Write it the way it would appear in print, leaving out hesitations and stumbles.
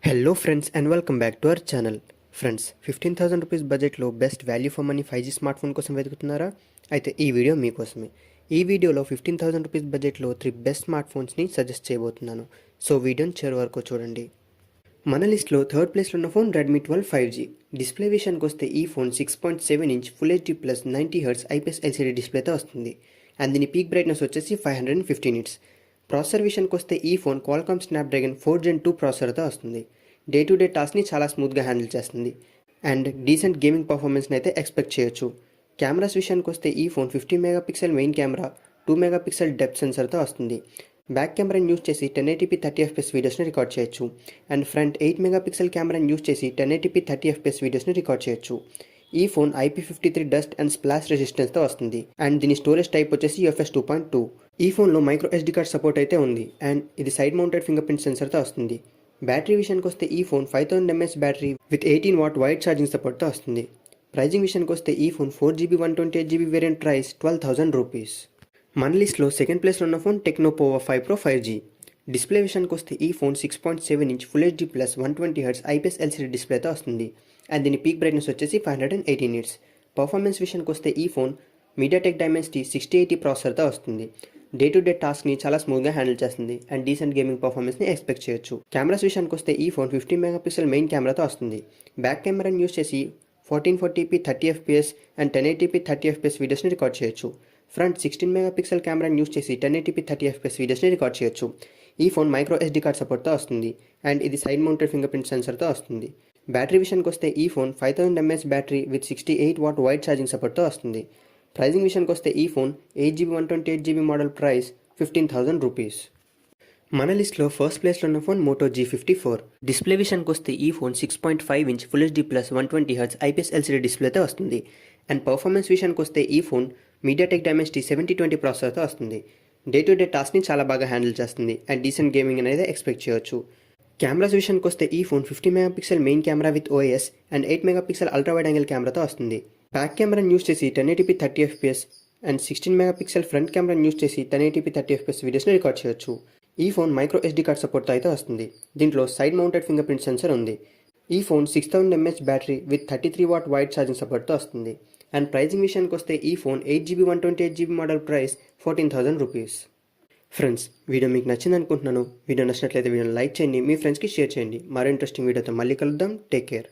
Hello friends and welcome back to our channel. Friends, 15,000 rupees బడ్జెట్లో best value for money 5G smart phone కోసం వెతుకుతున్నారా? అయితే ఈ video మీకోసమే. ఈ వీడియోలో 15,000 రూపీస్ బడ్జెట్లో 3 బెస్ట్ స్మార్ట్ ఫోన్స్ని సజెస్ట్ చేయబోతున్నాను. సో వీడియోని చివరి వరకు చూడండి. మన లిస్ట్లో థర్డ్ ప్లేస్లో ఉన్న ఫోన్ రెడ్మీ 12 5G. డిస్ప్లే విషయానికి వస్తే ఈ phone 6.7 inch full HD plus 90 hertz IPS LCD డిస్ప్లేతో వస్తుంది. అండ్ దీని పీక్ బ్రైట్నెస్ వచ్చేసి 515 నిట్స్. ప్రాసెసర్ విషయానికి వస్తే ఈ ఫోన్ క్వాల్కామ్ స్నాప్డ్రాగన్ 4 Gen 2 ప్రాసెసర్తో వస్తుంది. డే టు డే టాస్క్ని చాలా స్మూత్గా హ్యాండిల్ చేస్తుంది అండ్ డీసెంట్ గేమింగ్ పర్ఫార్మెన్స్ని అయితే ఎక్స్పెక్ట్ చేయొచ్చు. కెమెరాస్ విషయానికి వస్తే ఈ phone 50 megapixel main camera, 2 megapixel depth సెన్సర్తో వస్తుంది. బ్యాక్ కెమెరాని యూస్ చేసి 1080p 30fps వీడియోస్ని రికార్డ్ చేయొచ్చు అండ్ ఫ్రంట్ 8 మెగాపిక్సెల్ కెమెరాని యూస్ చేసి 1080p 30fps వీడియోస్ని రికార్డ్ చేయొచ్చు. ఈ phone IP53 dust and splash రెసిస్టెన్స్తో వస్తుంది అండ్ దీని స్టోరేజ్ టైప్ వచ్చేసి UFS 2.2. ఈ ఫోన్లో మైక్రో SD కార్డ్ సపోర్ట్ అయితే ఉంది అండ్ ఇది సైడ్ మౌంటెడ్ ఫింగర్ ప్రింట్ సెన్సర్తో వస్తుంది. బ్యాటరీ విషయానికి వస్తే ఈ phone 5000 mAh battery with 18 what wide charging సపోర్ట్తో వస్తుంది. ప్రైజింగ్ విషయానికి వస్తే ఈ phone 4GB 128GB variant price 12,000 rupees. మన లిస్ట్లో సెకండ్ ప్లేస్లో ఉన్న phone Tecno Pova 5 Pro 5G. Display విషయానికి వస్తే ఈ phone 6.7 inch full HD plus 120 hertz IPS LCD డిస్ప్లేతో వస్తుంది అండ్ దీని పీక్ బ్రైట్నెస్ వచ్చేసి 518 నిట్స్. పర్ఫార్మెన్స్ విషయానికి వస్తే ఈ ఫోన్ మీడియాటెక్ డైమెన్సిటీ 6080 ప్రాసెసర్తో వస్తుంది. డే టు డే టాస్క్ని చాలా స్మూత్గా హ్యాండిల్ చేస్తుంది అండ్ డీసెంట్ గేమింగ్ పర్ఫార్మెన్స్ని ఎక్స్పెక్ట్ చేయొచ్చు. కెమెరాస్ విషయానికి వస్తే ఈ ఫోన్ 50 మెగాపిక్సెల్ మెయిన్ కెమెరాతో వస్తుంది. బ్యాక్ కెమెరాని యూస్ చేసి 1440p 30fps and 1080p 30fps వీడియోస్ని రికార్డ్ చేయొచ్చు. ఫ్రంట్ 16 మెగాపిక్సెల్ కెమెరాని యూస్ చేసి 1080p 30fps వీడియోస్ని రికార్డ్ చేయొచ్చు. ఈ ఫోన్ మైక్రో SD కార్డ్ సపోర్ట్తో వస్తుంది అండ్ ఇది సైడ్ మౌంటెడ్ ఫింగర్ ప్రింట్ సెన్సర్తో వస్తుంది. బ్యాటరీ విషయానికి వస్తే ఈ phone 5000 mAh battery with 68 what wide charging సపోర్ట్తో వస్తుంది. ప్రైజింగ్ విషయానికి వస్తే ఈ phone 8GB 128GB model price 15,000 rupees. మన లిస్ట్లో ఫస్ట్ ప్లేస్లో ఉన్న ఫోన్ మోటో G54. డిస్ప్లే విషయానికి వస్తే ఈ phone 6.5 inch full HD plus 120 hertz IPS LCD డిస్ప్లేతో వస్తుంది అండ్ పర్ఫార్మెన్స్ విషయానికి వస్తే ఈ ఫోన్ మీడియాటెక్ డైమెన్సిటీ 7020 ప్రాసెసర్తో వస్తుంది. డే టు డే టాస్క్ని చాలా బాగా హ్యాండిల్ చేస్తుంది అండ్ డీసెంట్ గేమింగ్ అనేది ఎక్స్పెక్ట్ చేయొచ్చు. కెమెరాస్ విషయానికి వస్తే ఈ phone 50 megapixel main camera with OIS and 8 megapixel ultra wide angle కెమెరాతో వస్తుంది. బ్యాక్ కెమెరాని యూస్ చేసి 1080p 30fps and 16 megapixel front కెమెరాని యూస్ చేసి 1080p 30fps వీడియోస్ని రికార్డ్ చేయొచ్చు. ఈ ఫోన్ మైక్రో SD కార్డ్ సపోర్ట్తో అయితే వస్తుంది. దీంట్లో side mounted finger print sensor ఉంది. ఈ phone 6000 mAh battery with 33 what wide charging సపోర్ట్తో వస్తుంది అండ్ ప్రైజింగ్ విషయానికి వస్తే ఈ phone 8GB 128GB model price 14,000 rupees. Friends, video మీకు నచ్చింది అనుకుంటున్నాను. వీడియో నచ్చినట్లయితే వీడియోని లైక్ చేయండి, మీ ఫ్రెండ్స్కి షేర్ చేయండి. మరో ఇంట్రెస్టింగ్ వీడియోతో మళ్ళీ కలుద్దాం. Take care.